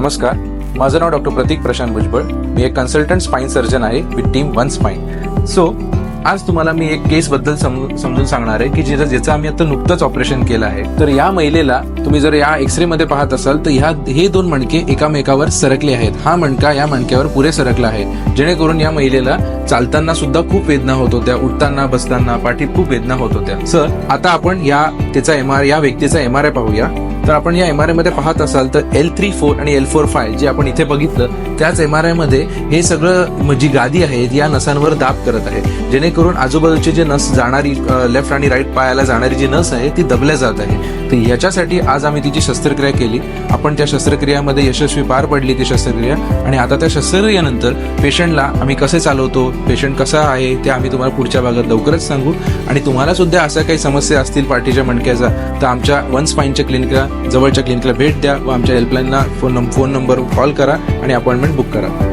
नमस्कार, माझं नाव डॉक्टर प्रतीक प्रशांत भुजबळ. मी एक कन्सल्टंट स्पाइन सर्जन आहे with team one spine. So आज तुम्हाला मी एक केस बद्दल समजून सांगणार आहे की ज्याचं आम्ही आता नुकतंच ऑपरेशन केलं आहे. तर या महिलेला तुम्ही जर या एक्सरे मध्ये पाहत असाल तर हे दोन मणके एकामेकावर सरकले आहेत. हा मणका या मणक्यावर पुरे सरकला आहे, जेणेकरून या महिलेला चालताना सुद्धा खूप वेदना होत होत्या, उठताना बसताना पाठीत खूप वेदना होत होत्या. सर, आता आपण या व्यक्तीचा MRI पाहूया. तर आपण या MRI मध्ये पाहत असाल तर L34 आणि L45 जे आपण इथे बघितलं त्याच MRI मध्ये हे सगळं जी गादी आहे या नसांवर दाब करत आहे, जेणेकरून आजूबाजूचे जे नस जाणारी लेफ्ट आणि राईट पायाला जाणारी जी नस आहे ती दबल्या जात आहे. तर याच्यासाठी आज आम्ही तिची शस्त्रक्रिया केली. आपण त्या शस्त्रक्रियामध्ये यशस्वी पार पडली ती शस्त्रक्रिया. आणि आता त्या शस्त्रक्रियेनंतर पेशंटला आम्ही कसे चालवतो, पेशंट कसा आहे ते आम्ही तुम्हाला पुढच्या भागात लवकरच सांगू. आणि तुम्हाला सुद्धा अशा काही समस्या असतील पाठीच्या मणक्याचा तर आमच्या वन स्पाइनच्या क्लिनिकला जवळच्या क्लिनिकला भेट द्या व आमच्या हेल्पलाईनला फोन नंबरवर कॉल करा आणि अपॉइंटमेंट बुक करा.